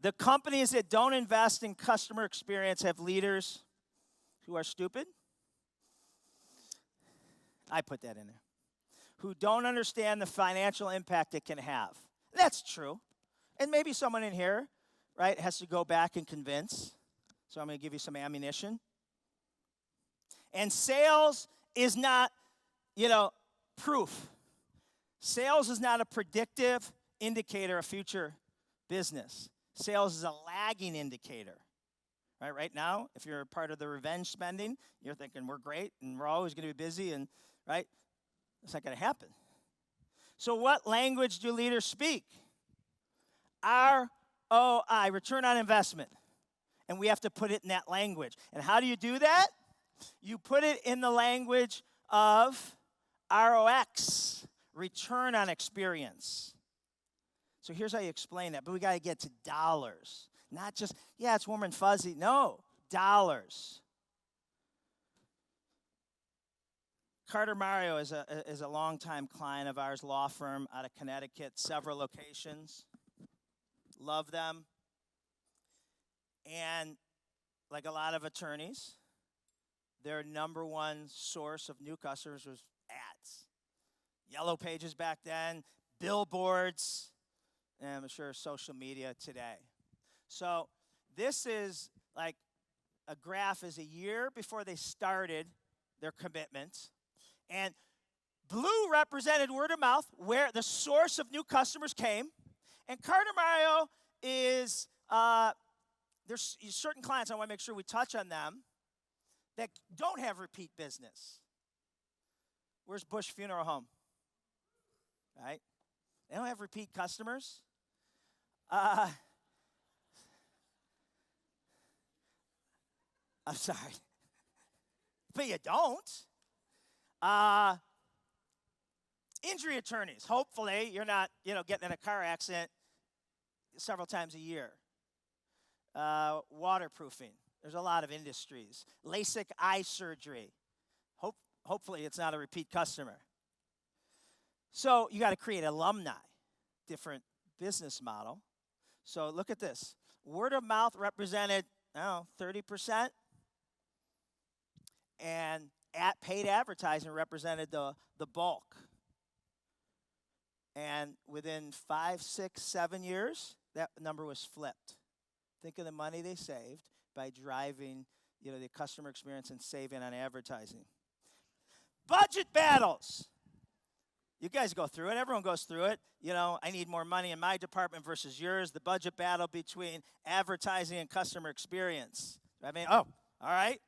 The companies that don't invest in customer experience have leaders who are stupid. I put that in there. Who don't understand the financial impact it can have. That's true. And maybe someone in here, right, has to go back and convince. So I'm going to give you some ammunition. And sales is not, proof. Sales is not a predictive indicator of future business. Sales is a lagging indicator. Right now, if you're a part of the revenge spending, you're thinking we're great and we're always going to be busy, and right? It's not going to happen. So what language do leaders speak? ROI, return on investment. And we have to put it in that language. And how do you do that? You put it in the language of ROX, return on experience. So here's how you explain that. But we got to get to dollars. Not just, it's warm and fuzzy. No, dollars. Carter Mario is a longtime client of ours, law firm out of Connecticut, several locations. Love them. And like a lot of attorneys, their number one source of new customers was ads. Yellow pages back then, billboards, and I'm sure social media today. So this is like a graph is a year before they started their commitments. And blue represented word of mouth, where the source of new customers came. And Carter Mario is, there's certain clients, I want to make sure we touch on them, that don't have repeat business. Where's Bush Funeral Home? Right? They don't have repeat customers. I'm sorry. But you don't. Injury attorneys. Hopefully you're not, getting in a car accident several times a year. Waterproofing. There's a lot of industries. LASIK eye surgery. Hopefully it's not a repeat customer. So you got to create alumni. Different business model. So look at this. Word of mouth represented, 30%. And paid advertising represented the bulk. And within 5, 6, 7 years, that number was flipped. Think of the money they saved by driving, the customer experience and saving on advertising. Budget battles. You guys go through it. Everyone goes through it. I need more money in my department versus yours. The budget battle between advertising and customer experience. All right.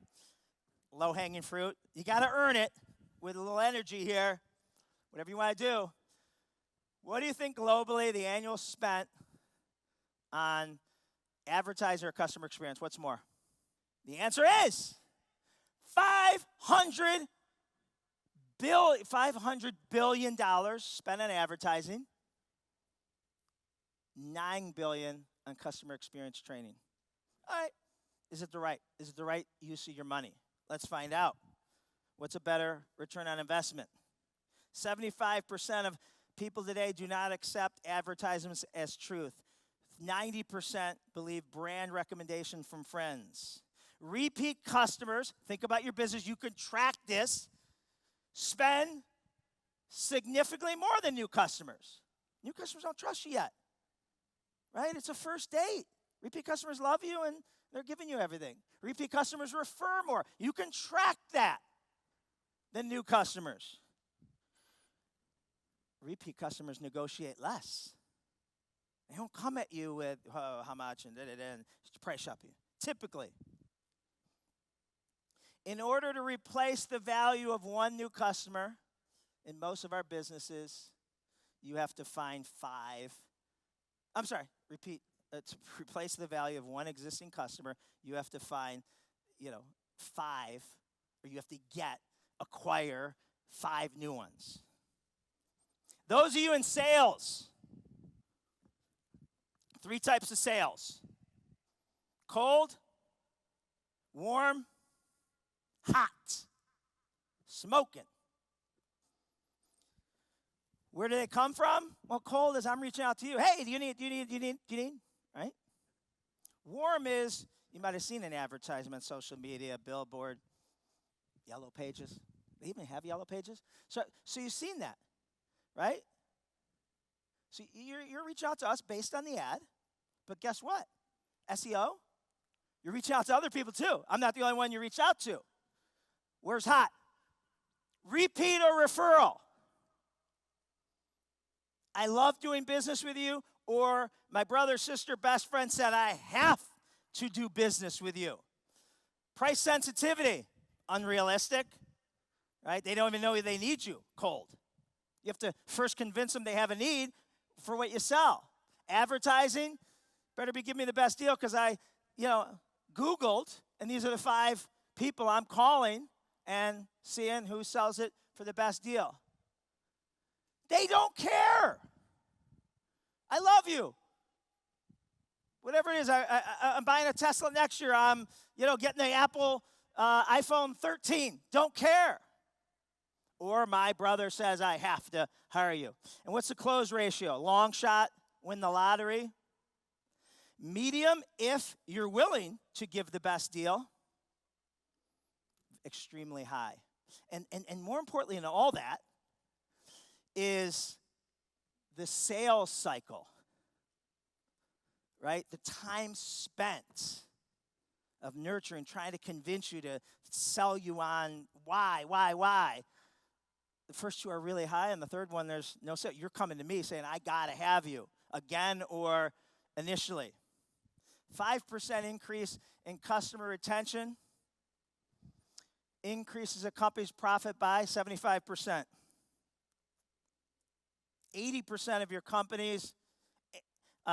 Low-hanging fruit. You got to earn it with a little energy here. Whatever you want to do. What do you think globally the annual spent on advertiser or customer experience? What's more? The answer is $500 billion spent on advertising, $9 billion on customer experience training. All right. Is it the right use of your money? Let's find out. What's a better return on investment? 75% of people today do not accept advertisements as truth. 90% believe brand recommendation from friends. Repeat customers, think about your business, you can track this, spend significantly more than new customers. New customers don't trust you yet, right? It's a first date. Repeat customers love you and they're giving you everything. Repeat customers refer more. You can track that than new customers. Repeat customers negotiate less. They don't come at you with, how much, and price shop you. Typically. In order to replace the value of one new customer, in most of our businesses, you have to find to replace the value of one existing customer, you have to find, 5, or you have to acquire 5 new ones. Those of you in sales, 3 types of sales. Cold, warm, hot, smoking. Where do they come from? Well, cold is I'm reaching out to you. Hey, do you need, right? Warm is, you might have seen an advertisement, social media, billboard, yellow pages. They even have yellow pages. So you've seen that, right? So you're reaching out to us based on the ad, but guess what? SEO, you're reaching out to other people too. I'm not the only one you reach out to. Where's hot? Repeat or referral. I love doing business with you, or my brother, sister, best friend said, I have to do business with you. Price sensitivity, unrealistic, right? They don't even know they need you, cold. You have to first convince them they have a need for what you sell. Advertising, better be giving me the best deal because I, Googled, and these are the 5 people I'm calling and seeing who sells it for the best deal. They don't care. I love you. Whatever it is, I'm buying a Tesla next year. I'm, getting the Apple iPhone 13. Don't care. Or my brother says I have to hire you. And what's the close ratio? Long shot, win the lottery. Medium, if you're willing to give the best deal. Extremely high. And more importantly than all that is the sales cycle, right? The time spent of nurturing, trying to convince you to sell you on why. The first 2 are really high, and the third one, there's no sale. You're coming to me saying, I got to have you again or initially. 5% increase in customer retention increases a company's profit by 75%. 80% of your company's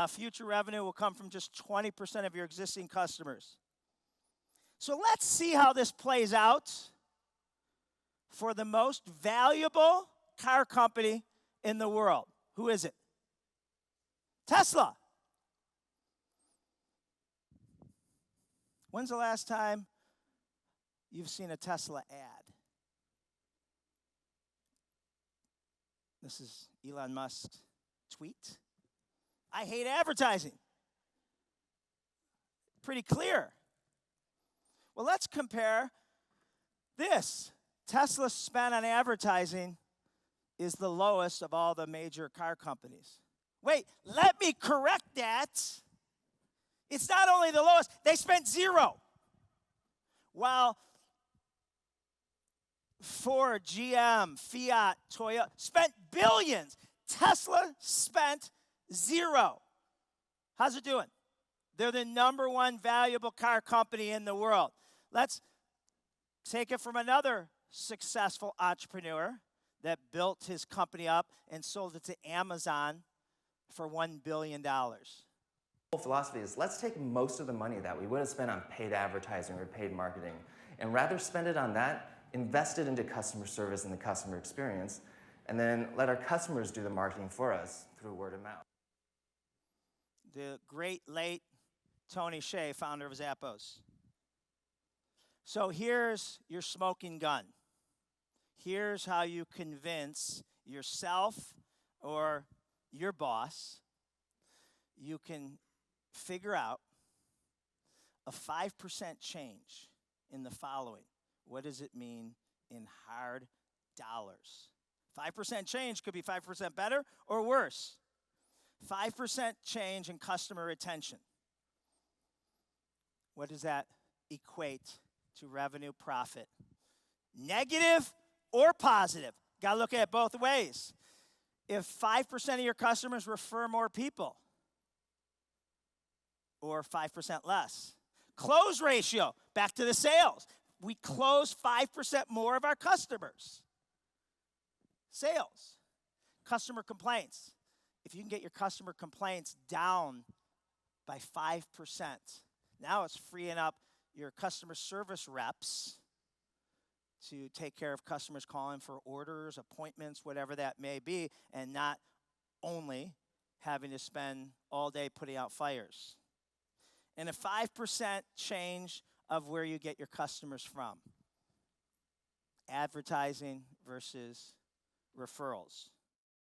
future revenue will come from just 20% of your existing customers. So let's see how this plays out for the most valuable car company in the world. Who is it? Tesla. When's the last time you've seen a Tesla ad? This is Elon Musk's tweet. I hate advertising. Pretty clear. Well, let's compare this. Tesla's spend on advertising is the lowest of all the major car companies. Wait, let me correct that. It's not only the lowest, they spent 0. While Ford, GM, Fiat, Toyota spent billions. Tesla spent 0. How's it doing? They're the number 1 valuable car company in the world. Let's take it from another successful entrepreneur that built his company up and sold it to Amazon for $1 billion. The whole philosophy is let's take most of the money that we would have spent on paid advertising or paid marketing and rather spend it on that, invest it into customer service and the customer experience, and then let our customers do the marketing for us through word of mouth. The great late Tony Hsieh, founder of Zappos. So here's your smoking gun. Here's how you convince yourself or your boss. You can figure out a 5% change in the following. What does it mean in hard dollars? 5% change could be 5% better or worse. 5% change in customer retention. What does that equate to revenue profit? Negative or positive? Got to look at it both ways. If 5% of your customers refer more people, or 5% less. Close ratio, back to the sales. We close 5% more of our customers. Sales. Customer complaints. If you can get your customer complaints down by 5%, now it's freeing up your customer service reps to take care of customers calling for orders, appointments, whatever that may be, and not only having to spend all day putting out fires. And a 5% change of where you get your customers from. Advertising versus referrals.